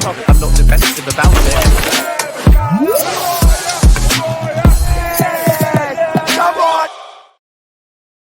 I'm not defensive about it.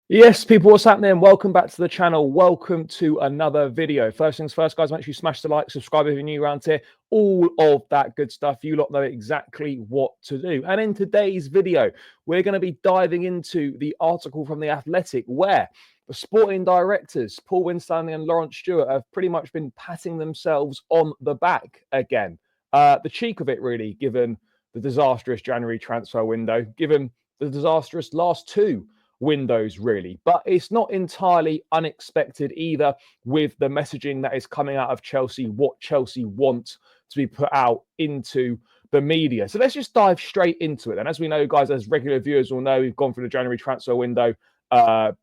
Yes, people, what's happening? Welcome back to the channel. Welcome to another video. First things first, guys, make sure you smash the like, subscribe if you're new around here. All of that good stuff. You lot know exactly what to do. And in today's video, we're going to be diving into the article from The Athletic where the sporting directors, Paul Winstanley and Lawrence Stewart, have pretty much been patting themselves on the back again. The cheek of it, really, given the disastrous January transfer window, given the disastrous last two windows, really. But it's not entirely unexpected either with the messaging that is coming out of Chelsea, what Chelsea want to be put out into the media. So let's just dive straight into it. And as we know, guys, as regular viewers will know, we've gone through the January transfer window in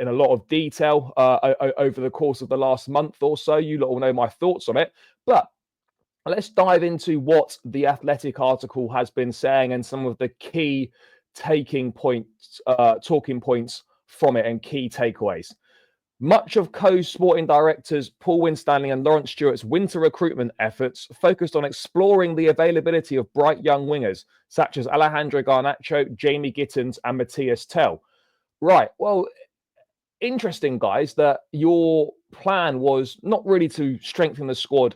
a lot of detail over the course of the last month or so. You lot all know my thoughts on it. But let's dive into what the Athletic article has been saying and some of the key talking points from it and key takeaways. Much of co-sporting directors Paul Winstanley and Lawrence Stewart's winter recruitment efforts focused on exploring the availability of bright young wingers such as Alejandro Garnacho, Jamie Gittins and Matthias Tell. Right, well, interesting, guys, that your plan was not really to strengthen the squad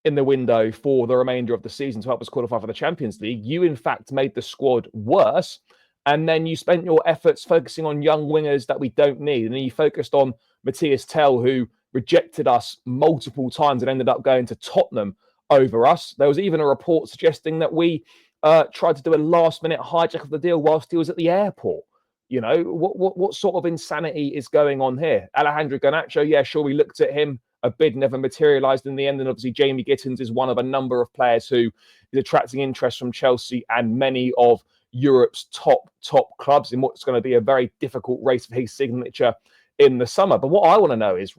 in the window for the remainder of the season to help us qualify for the Champions League. You, in fact, made the squad worse. And then you spent your efforts focusing on young wingers that we don't need. And then you focused on Matthias Tell, who rejected us multiple times and ended up going to Tottenham over us. There was even a report suggesting that we tried to do a last-minute hijack of the deal whilst he was at the airport. You know, what sort of insanity is going on here? Alejandro Garnacho, yeah, sure, we looked at him. A bid never materialised in the end. And obviously, Jamie Gittins is one of a number of players who is attracting interest from Chelsea and many of Europe's top clubs in what's going to be a very difficult race for his signature in the summer. But what I want to know is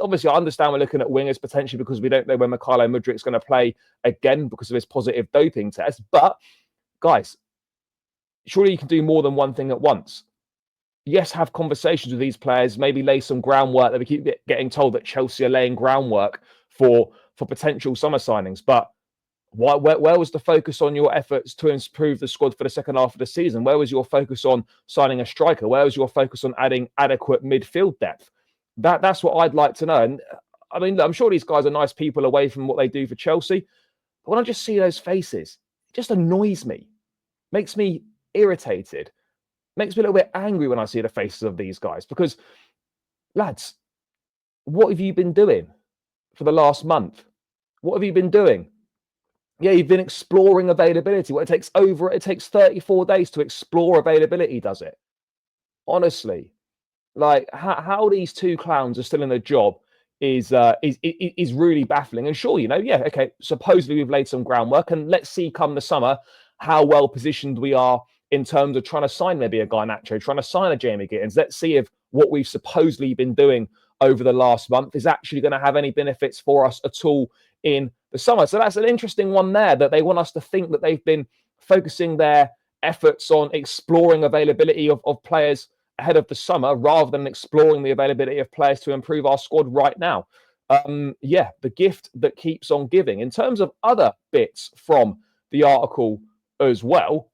obviously I understand we're looking at wingers potentially because we don't know when Mykhailo Mudrik's going to play again because of his positive doping test. But guys, surely you can do more than one thing at once. Yes, have conversations with these players, maybe lay some groundwork that we keep getting told that Chelsea are laying groundwork for potential summer signings. But where was the focus on your efforts to improve the squad for the second half of the season? Where was your focus on signing a striker? Where was your focus on adding adequate midfield depth? That's what I'd like to know. And I mean, I'm sure these guys are nice people away from what they do for Chelsea. But when I just see those faces, it just annoys me, makes me irritated. Makes me a little bit angry when I see the faces of these guys because, lads, what have you been doing for the last month? What have you been doing? Yeah, you've been exploring availability. Well, it takes 34 days to explore availability, does it? Honestly, like how these two clowns are still in a job is really baffling. And sure, you know, yeah, okay, supposedly we've laid some groundwork and let's see come the summer how well positioned we are in terms of trying to sign maybe a Garnacho, trying to sign a Jamie Gittins. Let's see if what we've supposedly been doing over the last month is actually going to have any benefits for us at all in the summer. So that's an interesting one there, that they want us to think that they've been focusing their efforts on exploring availability of players ahead of the summer rather than exploring the availability of players to improve our squad right now. Yeah, the gift that keeps on giving. In terms of other bits from the article as well,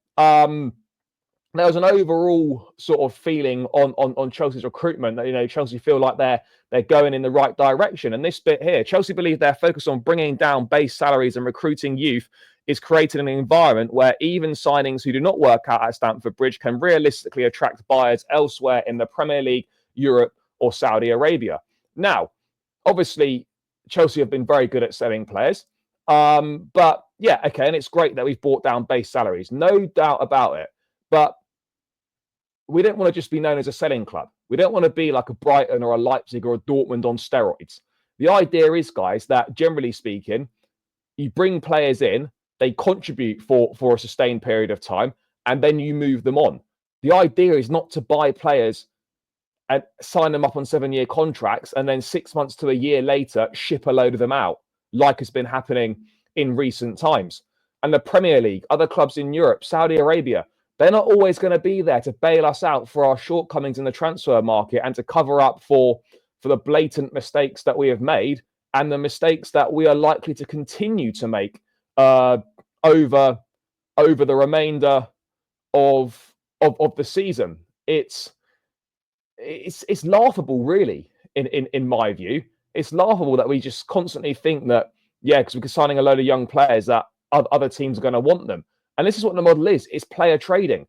there was an overall sort of feeling on Chelsea's recruitment that, you know, Chelsea feel like they're going in the right direction. And this bit here, Chelsea believe their focus on bringing down base salaries and recruiting youth is creating an environment where even signings who do not work out at Stamford Bridge can realistically attract buyers elsewhere in the Premier League, Europe or Saudi Arabia. Now, obviously, Chelsea have been very good at selling players. But yeah, okay, and it's great that we've brought down base salaries. No doubt about it. But we don't want to just be known as a selling club. We don't want to be like a Brighton or a Leipzig or a Dortmund on steroids. The idea is, guys, that generally speaking, you bring players in, they contribute for a sustained period of time, and then you move them on. The idea is not to buy players and sign them up on 7-year contracts and then 6 months to a year later ship a load of them out, like has been happening in recent times. And the Premier League, other clubs in Europe, Saudi Arabia, they're not always going to be there to bail us out for our shortcomings in the transfer market and to cover up for the blatant mistakes that we have made and the mistakes that we are likely to continue to make over the remainder of the season. It's laughable, really, in my view. It's laughable that we just constantly think that, yeah, because we're signing a load of young players, that other teams are going to want them. And this is what the model is. It's player trading.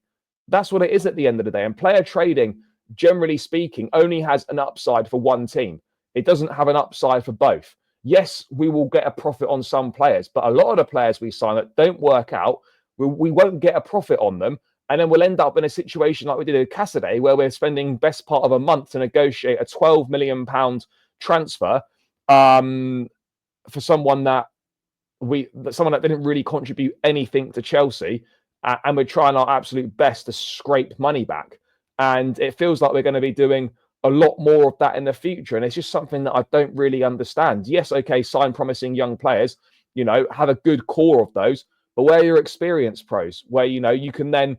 That's what it is at the end of the day. And player trading, generally speaking, only has an upside for one team. It doesn't have an upside for both. Yes, we will get a profit on some players, but a lot of the players we sign that don't work out, we won't get a profit on them. And then we'll end up in a situation like we did with Cassidy, where we're spending best part of a month to negotiate a £12 million transfer for someone that didn't really contribute anything to Chelsea, and we're trying our absolute best to scrape money back. And it feels like we're going to be doing a lot more of that in the future. And it's just something that I don't really understand. Yes, okay, sign promising young players, have a good core of those, but where are your experienced pros? Where, you can then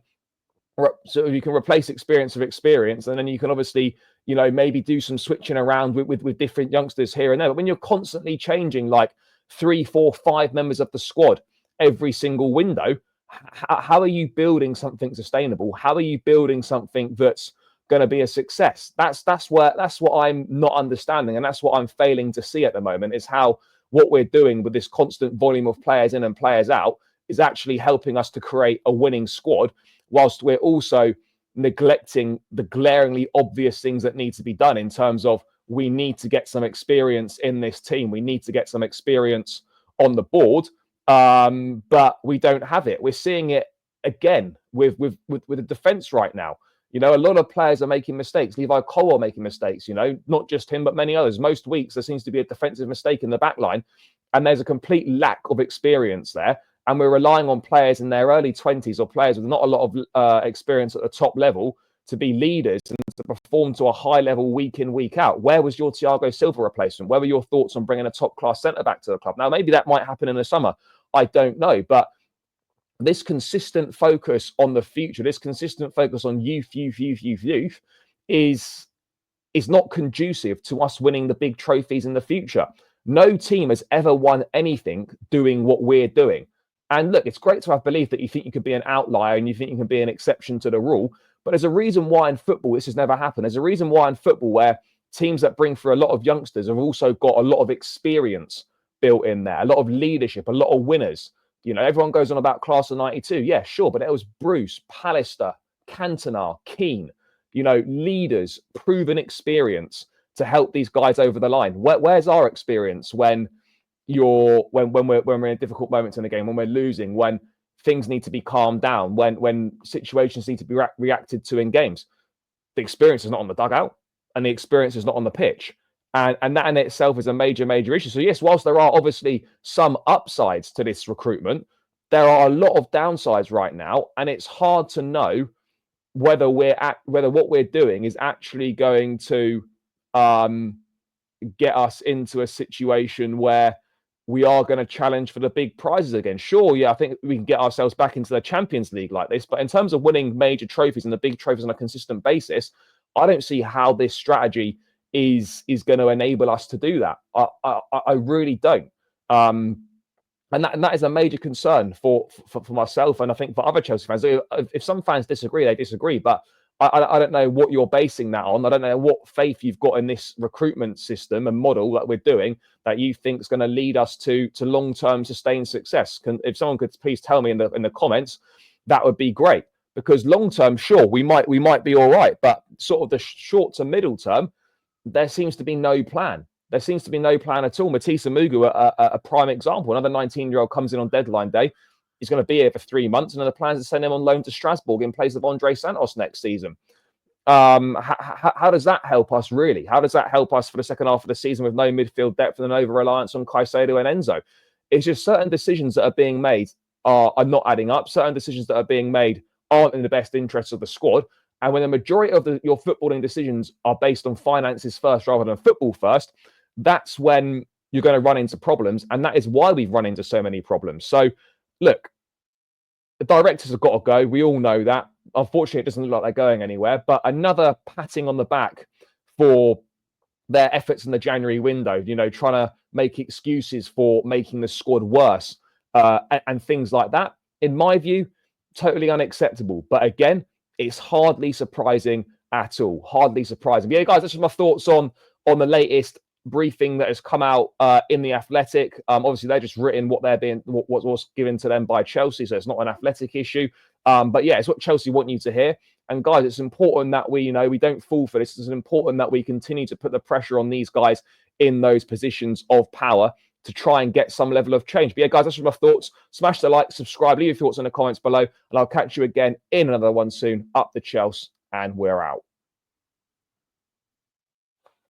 so you can replace experience with experience, and then you can obviously, maybe do some switching around with different youngsters here and there. But when you're constantly changing like 3, 4, 5 members of the squad every single window, how are you building something sustainable? How are you building something that's going to be a success? That's what I'm not understanding, and that's what I'm failing to see at the moment, is how what we're doing with this constant volume of players in and players out is actually helping us to create a winning squad, whilst we're also neglecting the glaringly obvious things that need to be done in terms of, we need to get some experience in this team. We need to get some experience on the board, but we don't have it. We're seeing it again with the defence right now. A lot of players are making mistakes. Levi Colwell making mistakes, not just him, but many others. Most weeks there seems to be a defensive mistake in the back line, and there's a complete lack of experience there. And we're relying on players in their early 20s, or players with not a lot of experience at the top level, to be leaders and to perform to a high level week in, week out. Where was your Thiago Silva replacement? Where were your thoughts on bringing a top-class centre-back to the club? Now, maybe that might happen in the summer. I don't know. But this consistent focus on the future, this consistent focus on youth is not conducive to us winning the big trophies in the future. No team has ever won anything doing what we're doing. And look, it's great to have belief that you think you could be an outlier and you think you can be an exception to the rule. But there's a reason why in football this has never happened. There's a reason why in football, where teams that bring through a lot of youngsters have also got a lot of experience built in there, a lot of leadership, a lot of winners. Everyone goes on about class of 92. Yeah, sure. But it was Bruce, Pallister, Cantona, Keane, leaders, proven experience to help these guys over the line. Where's our experience when we're in difficult moments in the game, when we're losing, when things need to be calmed down, when situations need to be reacted to in games? The experience is not on the dugout, and the experience is not on the pitch. And that in itself is a major issue. So yes, whilst there are obviously some upsides to this recruitment, there are a lot of downsides right now, and it's hard to know whether what we're doing is actually going to get us into a situation where we are going to challenge for the big prizes again. Sure, yeah, I think we can get ourselves back into the Champions League like this, but in terms of winning major trophies and the big trophies on a consistent basis, I don't see how this strategy is going to enable us to do that. I really don't. And that is a major concern for myself, and I think for other Chelsea fans. If some fans disagree, they disagree, but I don't know what you're basing that on. I don't know what faith you've got in this recruitment system and model that we're doing that you think is going to lead us to long-term sustained success. If someone could please tell me in the comments, that would be great. Because long-term, sure, we might be all right, but sort of the short to middle term, there seems to be no plan. There seems to be no plan at all. Matisse Mugu, a prime example. Another 19-year-old comes in on deadline day. He's going to be here for 3 months, and then the plan is to send him on loan to Strasbourg in place of Andre Santos next season. How does that help us, really? How does that help us for the second half of the season with no midfield depth and an over-reliance on Caicedo and Enzo? It's just certain decisions that are being made are not adding up. Certain decisions that are being made aren't in the best interests of the squad. And when the majority of your footballing decisions are based on finances first rather than football first, that's when you're going to run into problems. And that is why we've run into so many problems. So, look, the directors have got to go. We all know that. Unfortunately, it doesn't look like they're going anywhere. But another patting on the back for their efforts in the January window, you know, trying to make excuses for making the squad worse and things like that. In my view, totally unacceptable. But again, it's hardly surprising at all. Hardly surprising. But yeah, guys, that's just my thoughts on the latest briefing that has come out in the Athletic. Obviously, they're just written what was given to them by Chelsea, so it's not an Athletic issue. But yeah, it's what Chelsea want you to hear. And guys, it's important that we don't fall for this. It's important that we continue to put the pressure on these guys in those positions of power to try and get some level of change. But yeah, guys, that's just my thoughts. Smash the like, subscribe, leave your thoughts in the comments below, and I'll catch you again in another one soon. Up the Chelsea, and we're out.